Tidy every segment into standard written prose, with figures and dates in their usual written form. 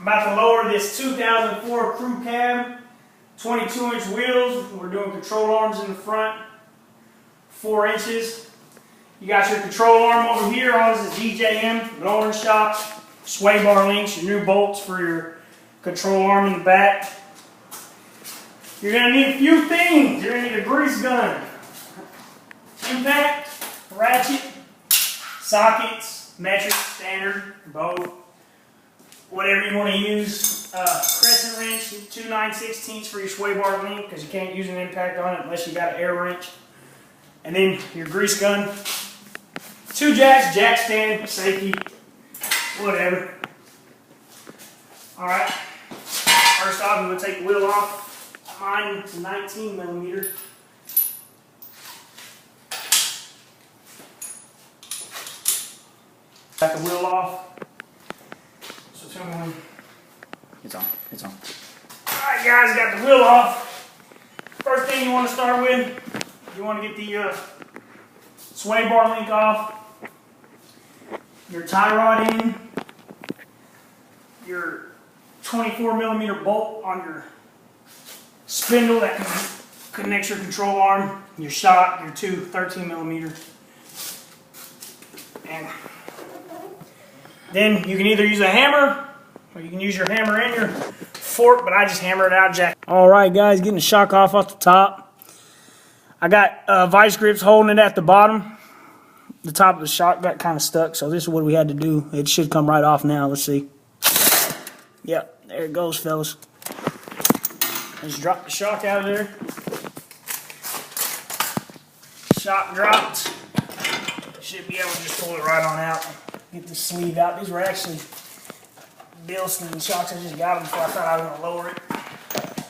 I'm about to lower this 2004 crew cab, 22-inch wheels. We're doing control arms in the front, 4 inches. You got your control arm over here. All this is DJM, lowering shocks, sway bar links, your new bolts for your control arm in the back. You're going to need a few things. You're going to need a grease gun, impact, ratchet, sockets, metric, standard, both. Whatever you want to use. Crescent wrench, 2 9/16 for your sway bar link, because you can't use an impact on it unless you got an air wrench. And then your grease gun. 2 jacks, jack stand, safety, whatever. Alright. First off, I'm going to take the wheel off. Mine is 19 millimeter. Got the wheel off. So tell me when. It's on. It's on. Alright guys, got the wheel off. First thing you want to start with, you want to get the sway bar link off. Your tie rod in. Your 24 millimeter bolt on your spindle that connects your control arm, your shock, your 2 13 millimeter. And then you can either use a hammer or you can use your hammer and your fork, but I just hammer it out, jack. Alright guys, getting the shock off the top. I got vice grips holding it at the bottom. The top of the shock got kind of stuck, so this is what we had to do. It should come right off now. Let's see. Yep, there it goes, fellas. Just drop the shock out of there. Shock dropped. Should be able to just pull it right on out. Get the sleeve out. These were actually Bilstein shocks. I just got them before I thought I was going to lower it.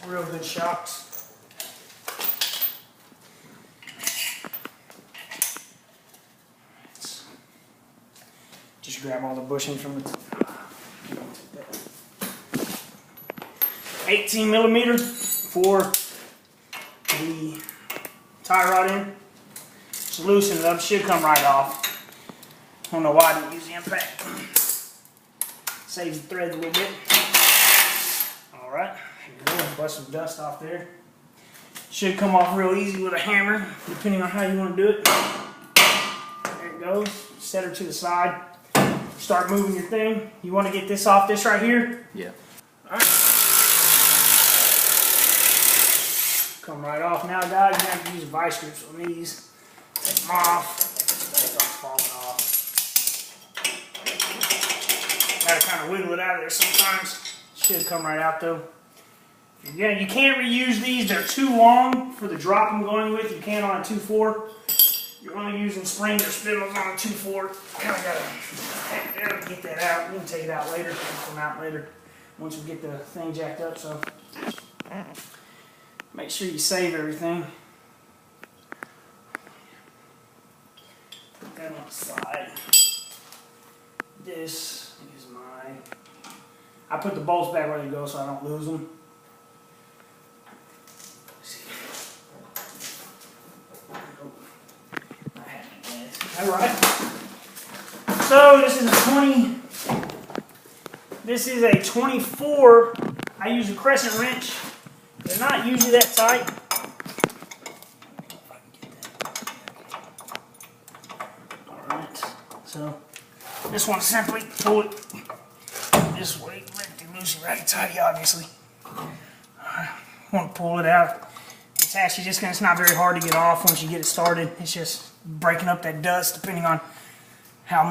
Real good shocks. Just grab all the bushing from the 18 millimeter for the tie rod in. Just loosen it up, should come right off. I don't know why I didn't use the impact. Saves the threads a little bit. Alright, here we go. Bust some dust off there. Should come off real easy with a hammer, depending on how you want to do it. There it goes. Set her to the side. Start moving your thing. You want to get this off this right here? Yeah. Alright. Come right off. Now guys, you have to use vice grips on these. Take them off. They start falling off. Gotta kind of wiggle it out of there sometimes. Should come right out though. Again, you can't reuse these. They're too long for the drop I'm going with. You can on a 2/4. You're only using springs or spindles on a 2/4. Kind of gotta get that out. We can take it out later. It'll come out later once we get the thing jacked up. So make sure you save everything. Put that on the side. This is my. I put the bolts back where they go so I don't lose them. Alright. So this is a 20. This is a 24. I use a crescent wrench. They're not usually that tight. Alright. So this one simply pull it this way. Let it be loose and right tighty, obviously. Want to pull it out. It's actually just gonna, it's not very hard to get off once you get it started. It's just breaking up that dust depending on how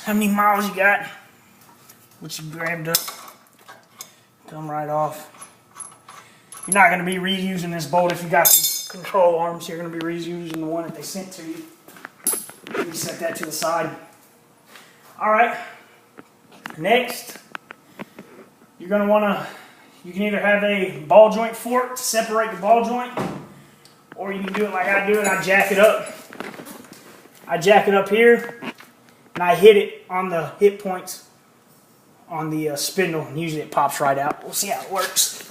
many miles you got. What you grabbed up. Come right off. You're not going to be reusing this bolt if you got the control arms. You're going to be reusing the one that they sent to you. You set that to the side. Alright. Next, you're going to want to, you can either have a ball joint fork to separate the ball joint, or you can do it like I do it. I jack it up. I jack it up here, and I hit it on the hit points on the spindle, and usually it pops right out. We'll see how it works.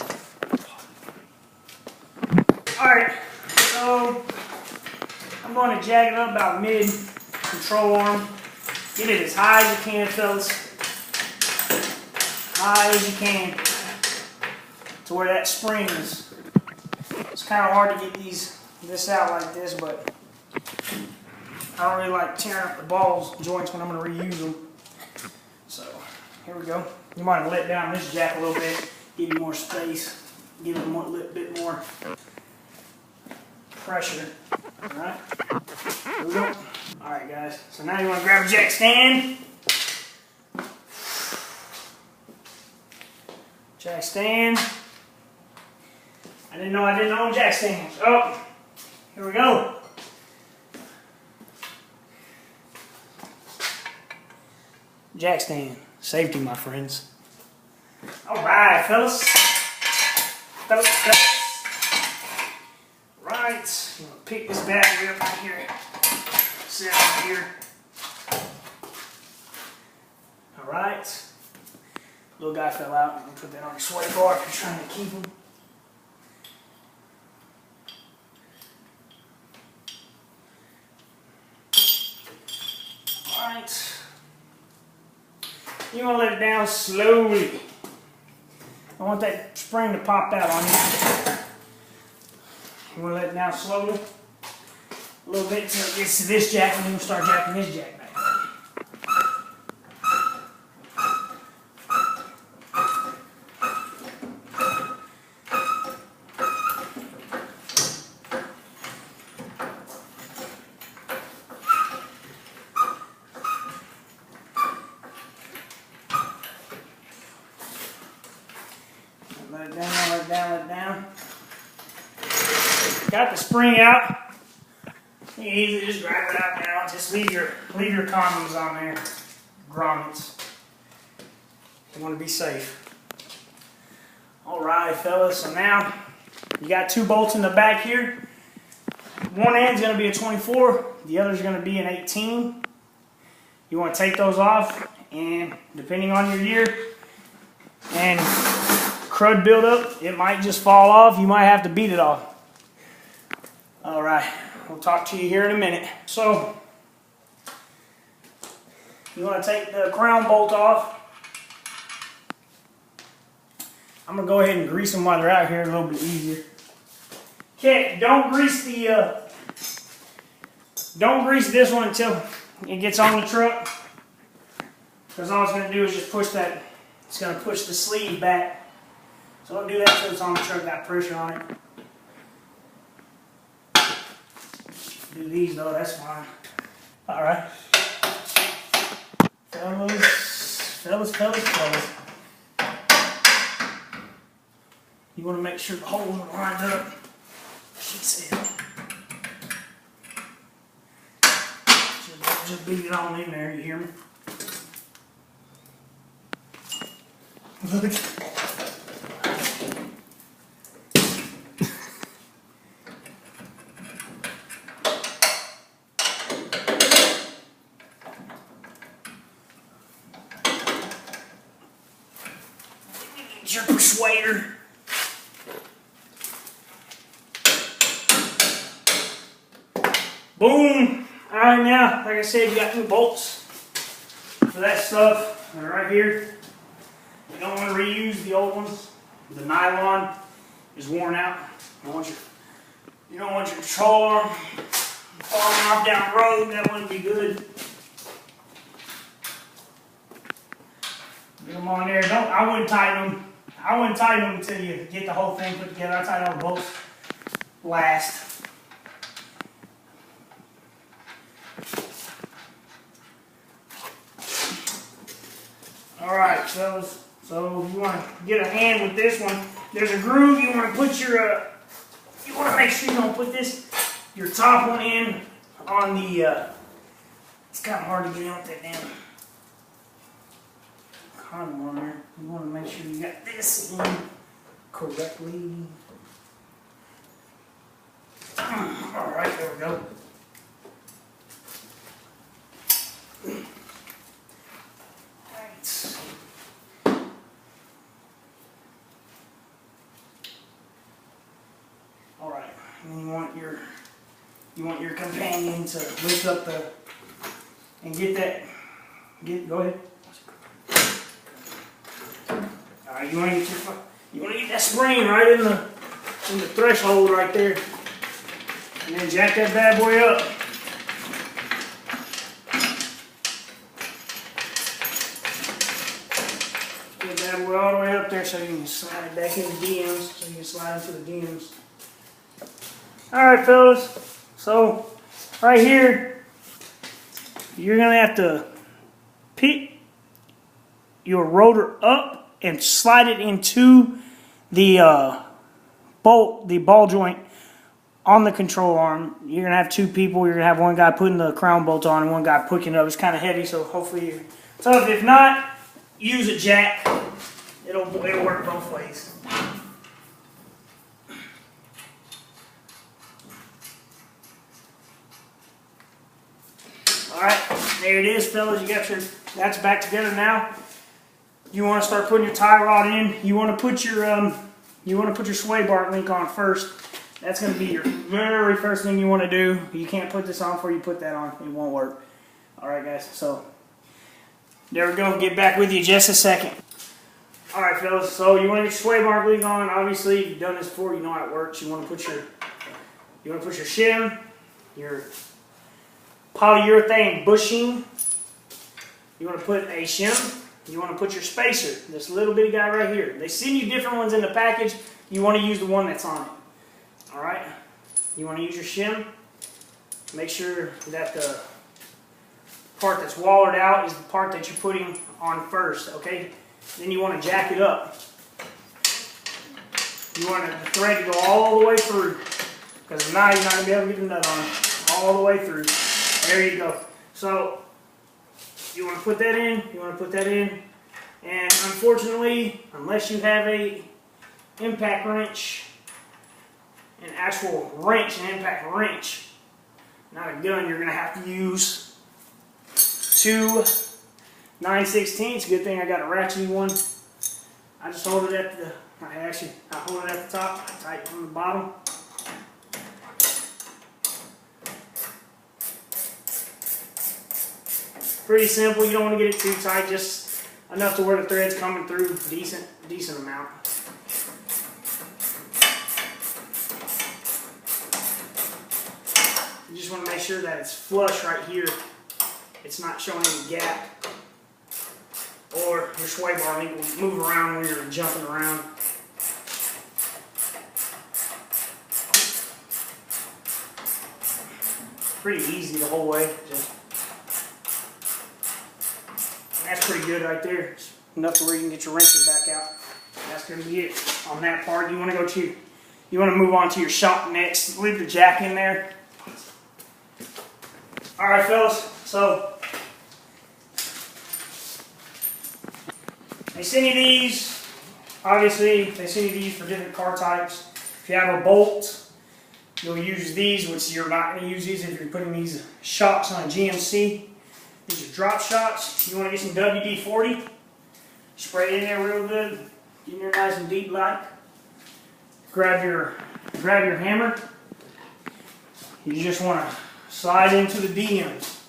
Alright, so I'm going to jack it up about mid control arm. Get it as high as you can, fellas. high as you can to where that spring is. It's kind of hard to get this out like this, but I don't really like tearing up the balls joints when I'm going to reuse them. So here we go. You might let down this jack a little bit, give you more space, give it a little bit more pressure. All right, here we go. All right, guys. So now you want to grab a jack stand. Jack stand. I didn't know I didn't own jack stands. Oh, here we go. Jack stand. Safety, my friends. All right, fellas. Fellas. Right. I'm going to pick this battery up right here. Sit right here. All right. Little guy fell out. I'm going to put that on your sway bar if you're trying to keep him. All right. You want to let it down slowly. I want that spring to pop out on you. You want to let it down slowly. A little bit until it gets to this jack, and then we'll start jacking this jack back. Let it down, let it down, let it down. Got the spring out. You can easily just grab it out now. Just leave your condoms on there. Grommets. You want to be safe. Alright, fellas. So now you got 2 bolts in the back here. One end's going to be a 24. The other's going to be an 18. You want to take those off, and depending on your year and crud buildup, it might just fall off. You might have to beat it off. Alright, we'll talk to you here in a minute. So, you want to take the crown bolt off. I'm going to go ahead and grease them while they're out here a little bit easier. Okay, don't grease this one until it gets on the truck. Because all it's going to do is just push that, it's going to push the sleeve back. So don't do that until it's on the truck, got pressure on it. Do these though, that's fine. Alright. Fellas. You want to make sure the holes are lined up. She said. Just beat it on in there, you hear me? Look. Your persuader. Boom. Alright, now, like I said, you got 2 bolts for that stuff. They're right here. You don't want to reuse the old ones. The nylon is worn out. You don't want your control arm falling off down the road. That wouldn't be good. Get them on there. I wouldn't tighten them. I wouldn't tighten them until you get the whole thing put together. I tighten all the bolts last. Alright, fellas. So you want to get a hand with this one. There's a groove. You want to put your, you want to make sure you don't put your top one in on the, it's kind of hard to get in with that damn condom on there. You want to make sure you got this in correctly. Alright, there we go. Alright. Alright, and you want your companion to lift up and get that, go ahead. Alright, you want to get that spring right in the threshold right there. And then jack that bad boy up. Get that bad boy all the way up there so you can slide it back in the DMs, so you can slide into the DMs. Alright fellas, so right here, you're going to have to pick your rotor up and slide it into the ball joint on the control arm. You're going to have two people. You're going to have one guy putting the crown bolt on and one guy picking it up. It's kind of heavy, so hopefully you're tough. If not, use a jack. It'll work both ways. Alright, there it is, fellas. You got that's back together now. You want to start putting your tie rod in. You want to put your sway bar link on first. That's going to be your very first thing you want to do. You can't put this on before you put that on. It won't work. Alright guys, so there we go. Get back with you just a second. Alright fellas, so you want to get your sway bar link on. Obviously, if you've done this before, you know how it works. You want to put your shim, your polyurethane bushing. You want to put a shim. You want to put your spacer, this little bitty guy right here. They send you different ones in the package. You want to use the one that's on it. Alright? You want to use your shim. Make sure that the part that's wallered out is the part that you're putting on first. Okay? Then you want to jack it up. You want the thread to go all the way through. Because if not, you're not going to be able to get the nut on all the way through. There you go. So, you want to put that in, you want to put that in, and unfortunately, unless you have a impact wrench, an actual wrench, an impact wrench, not a gun, you're going to have to use two 9/16. Good thing I got a ratchety one. I just hold it at the, I hold it at the top, I tighten on the bottom. Pretty simple. You don't want to get it too tight, just enough to where the thread's coming through decent amount. You just want to make sure that it's flush right here. It's not showing any gap. Or your sway bar link will move around when you're jumping around. Pretty easy the whole way. That's pretty good right there. It's enough to where you can get your wrenches back out. That's going to be it on that part. You want to move on to your shock next. Leave the jack in there. Alright fellas, so they send you these. Obviously, they send you these for different car types. If you have a bolt, you'll use these, which you're not going to use these if you're putting these shocks on a GMC. These are drop shots. You want to get some WD-40. Spray it in there real good. Get in there nice and deep like. Grab your hammer. You just want to slide into the DMs.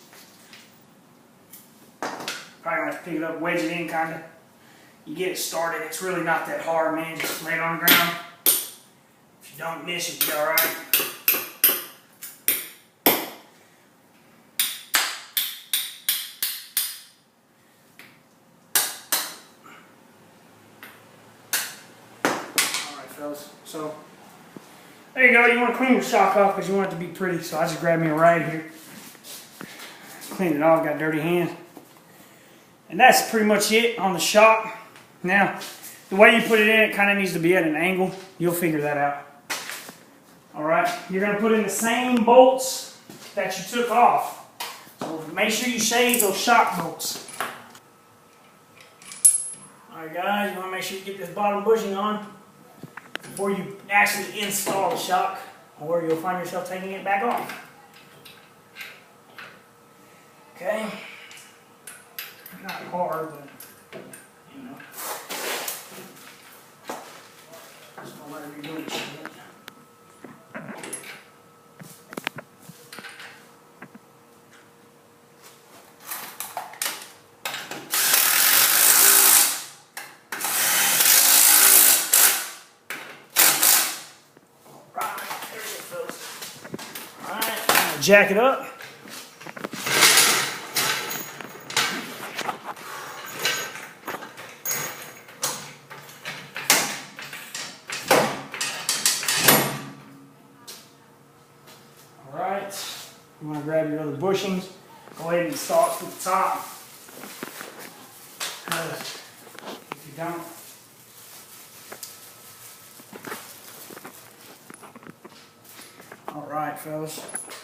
Probably gonna have to pick it up, wedge it in kinda. You get it started. It's really not that hard, man. Just lay it on the ground. If you don't miss, you'll be alright. So, there you go. You want to clean your shock off because you want it to be pretty. So I just grabbed me a rag here. Clean it off. Got dirty hands. And that's pretty much it on the shock. Now, the way you put it in, it kind of needs to be at an angle. You'll figure that out. Alright. You're going to put in the same bolts that you took off. So make sure you shave those shock bolts. Alright guys, you want to make sure you get this bottom bushing on before you actually install the shock, or you'll find yourself taking it back off. Okay? Not hard, but you know. Just don't let it be doing shit. jack it up. Alright, you want to grab your other bushings, go ahead and start with the top. If you don't, alright fellas,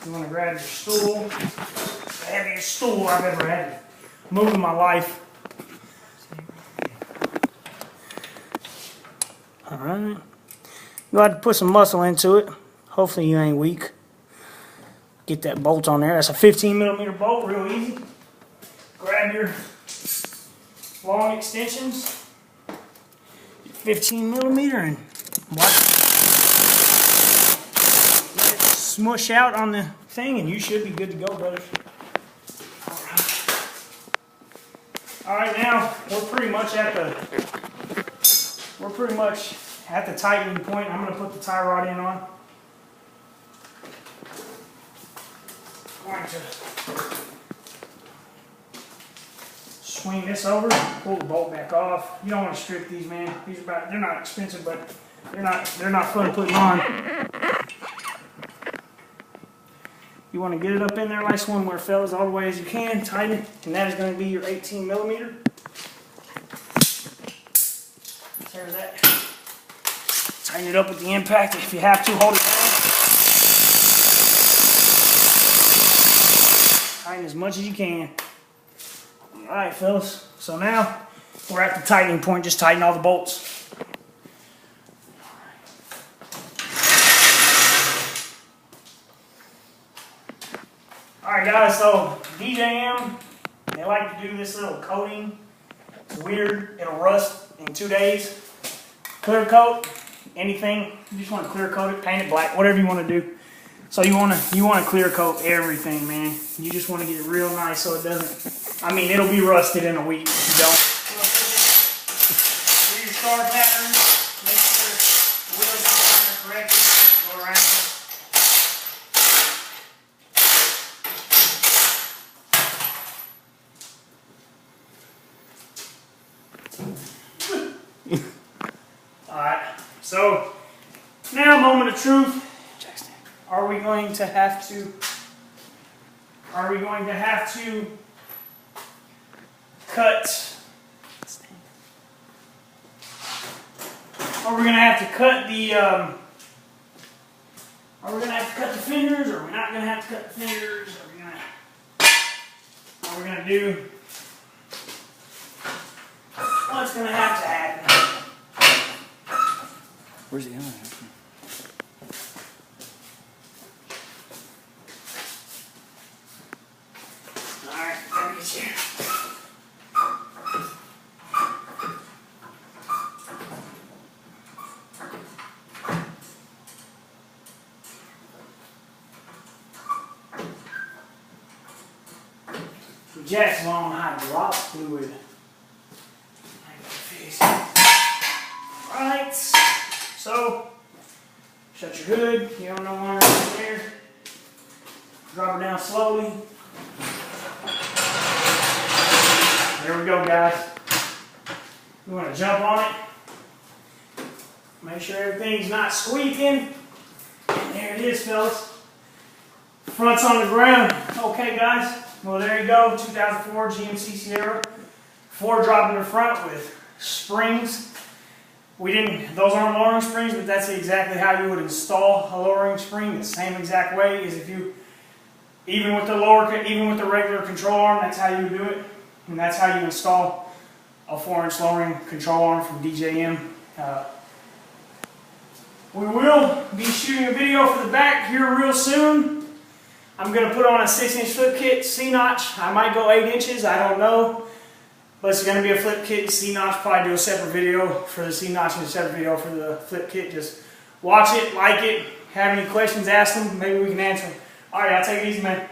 you want to grab your stool, the heaviest stool I've ever had to move in my life. Alright, you have to put some muscle into it, hopefully you ain't weak. Get that bolt on there. That's a 15mm bolt, real easy. Grab your long extensions, 15mm, and watch it. Let it smush out on the thing, and you should be good to go, brothers. Alright, now we're pretty much at the tightening point. I'm going to put the tie rod in on. Going to swing this over, pull the bolt back off. You don't want to strip these, man. These are they're not expensive, but they're not fun putting on. You want to get it up in there like swimwear, fellas, all the way as you can. Tighten it, and that is going to be your 18mm. Tear that. Tighten it up with the impact. If you have to, hold it down. Tighten as much as you can. Alright, fellas. So now we're at the tightening point. Just tighten all the bolts. Alright, guys. So DJM, they like to do this little coating. It's weird. It'll rust in 2 days. Clear coat. Anything. You just want to clear coat it, paint it black, whatever you want to do. So you want to clear coat everything, man. You just want to get it real nice so it doesn't. I mean, it'll be rusted in a week if you don't. Do your star pattern. Make sure the wheels are correctly. Go around. All right. So now, moment of truth. Are we going to have to cut? Are we going to have to cut the? Are we going to have to cut the fingers? Or are we not going to have to cut the fingers? Are we going to do? What's going to happen? Where's the other? Alright, let me get you. Jack's long hydraulic fluid. Alright, so shut your hood, you don't know why it's there. Drop her down slowly. There we go, guys. We want to jump on it. Make sure everything's not squeaking. And there it is, fellas. Front's on the ground. Okay, guys. Well, there you go. 2004 GMC Sierra. 4-drop in the front with springs. Those aren't lowering springs, but that's exactly how you would install a lowering spring. The same exact way as if you, even with the regular control arm, that's how you do it. And that's how you install a 4-inch lowering control arm from DJM. We will be shooting a video for the back here real soon. I'm going to put on a 6-inch flip kit, C-notch. I might go 8 inches, I don't know. But it's going to be a flip kit, C-notch. Probably do a separate video for the C-notch and a separate video for the flip kit. Just watch it, like it, have any questions, ask them. Maybe we can answer them. Alright, I'll take it easy, man.